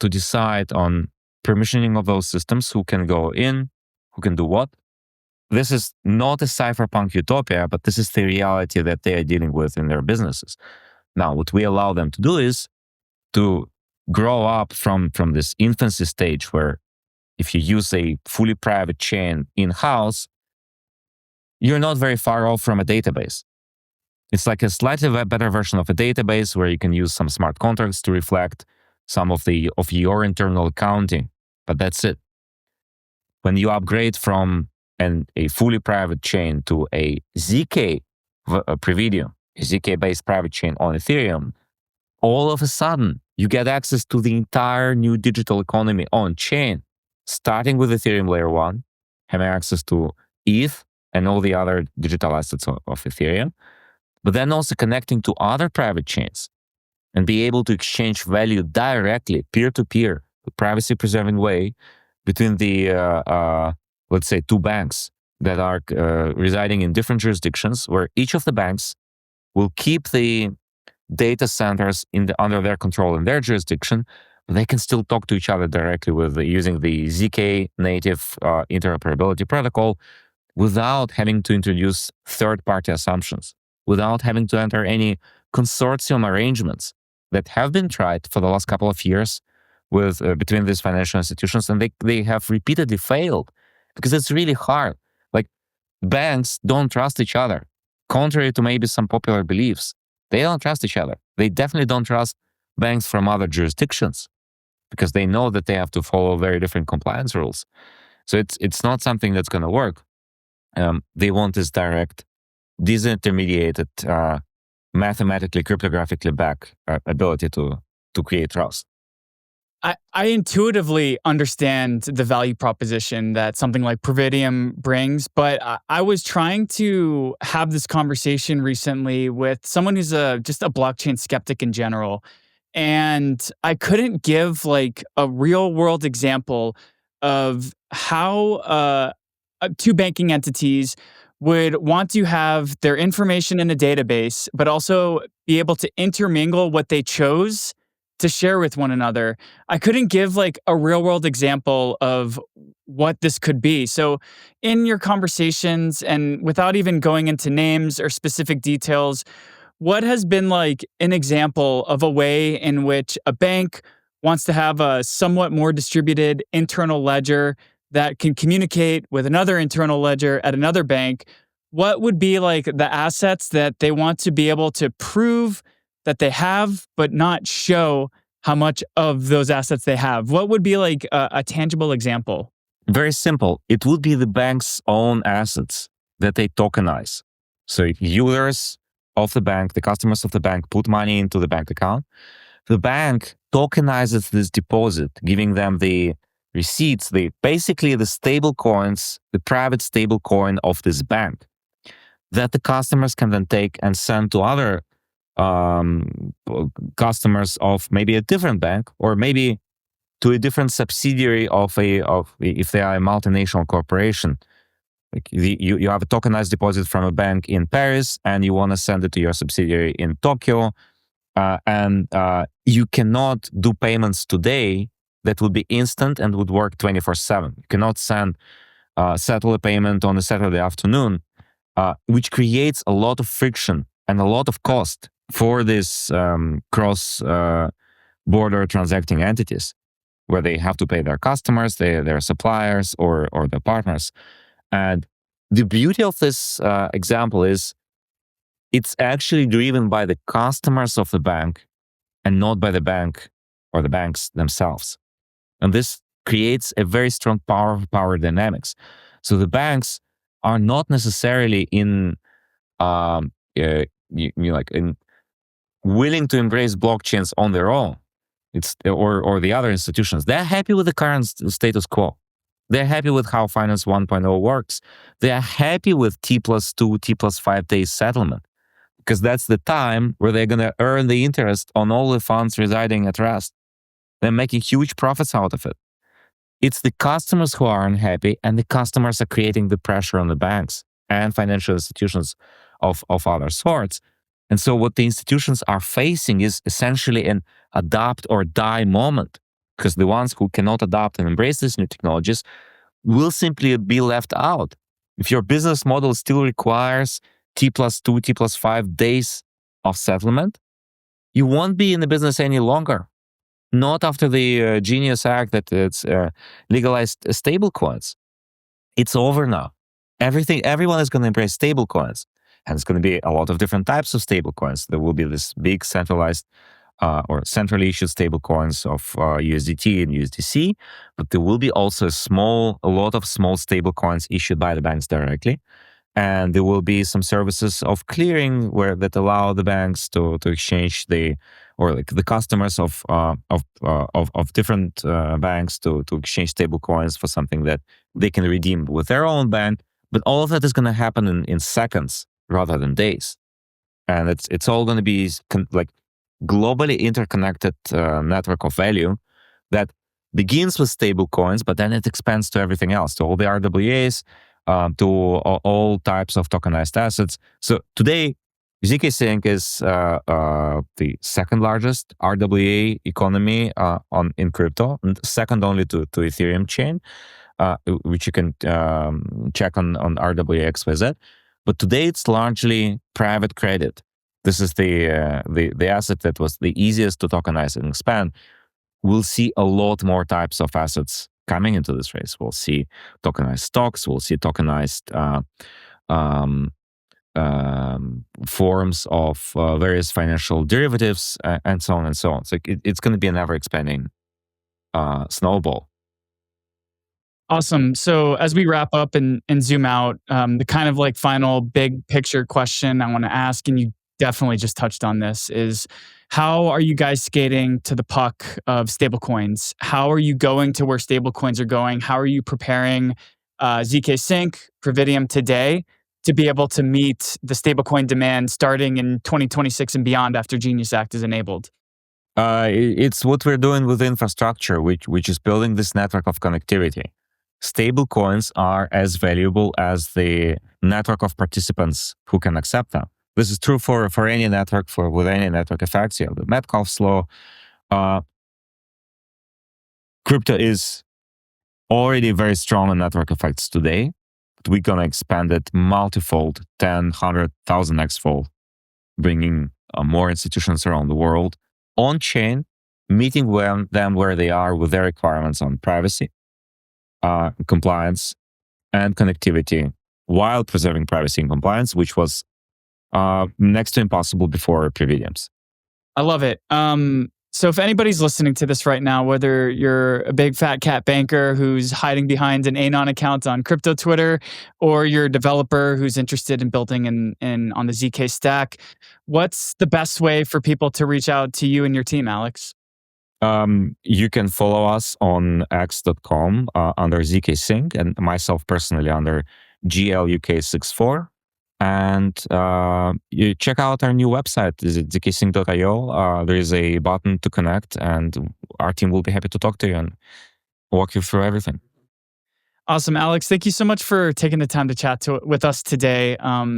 decide on permissioning of those systems, who can go in, who can do what. This is not a cypherpunk utopia, but this is the reality that they are dealing with in their businesses. Now, what we allow them to do is to grow up from this infancy stage, where if you use a fully private chain in-house, you're not very far off from a database. It's like a slightly better version of a database, where you can use some smart contracts to reflect some of your internal accounting, but that's it. When you upgrade from a fully private chain to a ZK Prevedium, a ZK-based private chain on Ethereum, all of a sudden, you get access to the entire new digital economy on-chain, starting with Ethereum Layer 1, having access to ETH and all the other digital assets of Ethereum, but then also connecting to other private chains and be able to exchange value directly, peer-to-peer, a privacy-preserving way, between the, let's say, two banks that are residing in different jurisdictions, where each of the banks will keep the data centers under their control in their jurisdiction, but they can still talk to each other directly using the ZK native interoperability protocol, without having to introduce third-party assumptions, without having to enter any consortium arrangements that have been tried for the last couple of years between these financial institutions, and they have repeatedly failed, because it's really hard. Like, banks don't trust each other. Contrary to maybe some popular beliefs, they don't trust each other. They definitely don't trust banks from other jurisdictions, because they know that they have to follow very different compliance rules. So it's not something that's going to work. They want this direct, disintermediated, mathematically, cryptographically back ability to create trust. I intuitively understand the value proposition that something like Prevedium brings, but I was trying to have this conversation recently with someone who's just a blockchain skeptic in general, and I couldn't give like a real world example of how two banking entities would want to have their information in a database, but also be able to intermingle what they chose to share with one another. I couldn't give like a real world example of what this could be. So in your conversations, and without even going into names or specific details, what has been like an example of a way in which a bank wants to have a somewhat more distributed internal ledger that can communicate with another internal ledger at another bank, what would be like the assets that they want to be able to prove that they have, but not show how much of those assets they have? What would be like a tangible example? Very simple. It would be the bank's own assets that they tokenize. So if users of the bank, the customers of the bank, put money into the bank account, the bank tokenizes this deposit, giving them the receipts, basically the stable coins, the private stable coin of this bank that the customers can then take and send to other customers of maybe a different bank, or maybe to a different subsidiary of if they are a multinational corporation. Like you have a tokenized deposit from a bank in Paris and you want to send it to your subsidiary in Tokyo, and you cannot do payments today that would be instant and would work 24/7. You cannot settle a payment on a Saturday afternoon, which creates a lot of friction and a lot of cost for these cross-border transacting entities, where they have to pay their customers, their suppliers, or their partners. And the beauty of this example is it's actually driven by the customers of the bank and not by the bank or the banks themselves. And this creates a very strong power dynamics. So the banks are not necessarily in willing to embrace blockchains on their own. Or the other institutions. They're happy with the current status quo. They're happy with how Finance 1.0 works. They are happy with T+2, T+5 days settlement, because that's the time where they're going to earn the interest on all the funds residing at rest. They're making huge profits out of it. It's the customers who are unhappy, and the customers are creating the pressure on the banks and financial institutions of other sorts. And so what the institutions are facing is essentially an adopt or die moment, because the ones who cannot adopt and embrace these new technologies will simply be left out. If your business model still requires T+2, T+5 days of settlement, you won't be in the business any longer. Not after the Genius Act that it's legalized stablecoins. It's over now. Everyone is going to embrace stablecoins. And it's going to be a lot of different types of stablecoins. There will be this big centralized or centrally issued stablecoins of USDT and USDC, but there will be also a lot of small stablecoins issued by the banks directly. And there will be some services of clearing that allow the banks to exchange the customers of different banks to exchange stablecoins for something that they can redeem with their own bank. But all of that is going to happen in seconds rather than days. And it's all going to be globally interconnected network of value that begins with stable coins, but then it expands to everything else, to all the RWAs, to all types of tokenized assets. So today, ZKsync is the second largest RWA economy in crypto, and second only to Ethereum chain, which you can check on RWA XYZ. But today it's largely private credit. This is the asset that was the easiest to tokenize and expand. We'll see a lot more types of assets coming into this race. We'll see tokenized stocks. We'll see tokenized forms of various financial derivatives, and so on and so on. So it's going to be an ever-expanding snowball. Awesome. So as we wrap up and zoom out, the kind of like final big picture question I want to ask, and you definitely just touched on this, is how are you guys skating to the puck of stablecoins? How are you going to where stablecoins are going? How are you preparing ZKsync, Providium today to be able to meet the stablecoin demand starting in 2026 and beyond after Genius Act is enabled? It's what we're doing with infrastructure, which is building this network of connectivity. Stable coins are as valuable as the network of participants who can accept them. This is true for any network, with any network effects. You have the Metcalfe's law. Crypto is already very strong in network effects today, but we're going to expand it multifold, 10, 100, 1,000x fold, bringing more institutions around the world on chain, meeting them where they are with their requirements on privacy, compliance, and connectivity, while preserving privacy and compliance, which was next to impossible before Previdiums. I love it. So if anybody's listening to this right now, whether you're a big fat cat banker who's hiding behind an Anon account on crypto Twitter, or you're a developer who's interested in building in on the ZK stack, what's the best way for people to reach out to you and your team, Alex? You can follow us on x.com under ZKsync, and myself personally under GLUK64. And you check out our new website, is it ZKsync.io. There is a button to connect, and our team will be happy to talk to you and walk you through everything. Awesome, Alex. Thank you so much for taking the time to chat with us today.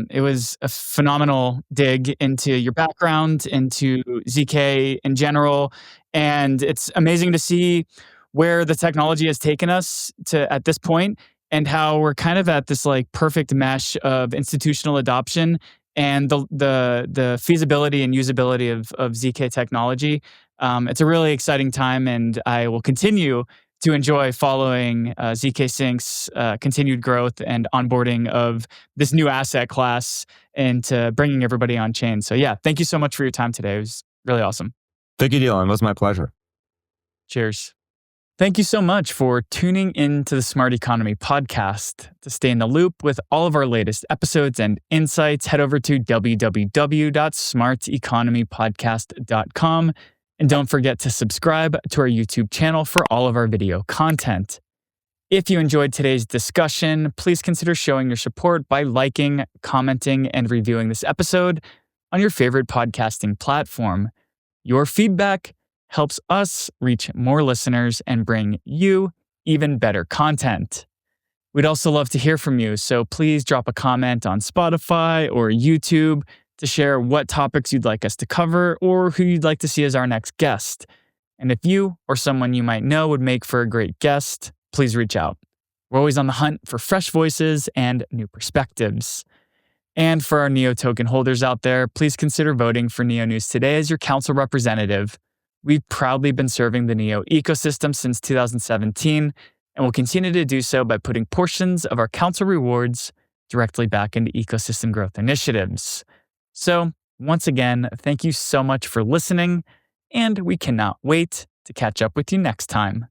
It was a phenomenal dig into your background, into ZK in general, and it's amazing to see where the technology has taken us to at this point, and how we're kind of at this like perfect mesh of institutional adoption and the feasibility and usability of ZK technology. It's a really exciting time, and I will continue to enjoy following ZKsync's continued growth and onboarding of this new asset class into bringing everybody on chain. So yeah, thank you so much for your time today. It was really awesome. Thank you, Dylan. It was my pleasure. Cheers. Thank you so much for tuning in to the Smart Economy podcast. To stay in the loop with all of our latest episodes and insights, head over to www.smarteconomypodcast.com. And don't forget to subscribe to our YouTube channel for all of our video content. If you enjoyed today's discussion, please consider showing your support by liking, commenting, and reviewing this episode on your favorite podcasting platform. Your feedback helps us reach more listeners and bring you even better content. We'd also love to hear from you, so please drop a comment on Spotify or YouTube to share what topics you'd like us to cover or who you'd like to see as our next guest. And if you or someone you might know would make for a great guest, please reach out. We're always on the hunt for fresh voices and new perspectives. And for our NEO token holders out there, please consider voting for NEO News Today as your council representative. We've proudly been serving the NEO ecosystem since 2017, and will continue to do so by putting portions of our council rewards directly back into ecosystem growth initiatives. So, once again, thank you so much for listening, and we cannot wait to catch up with you next time.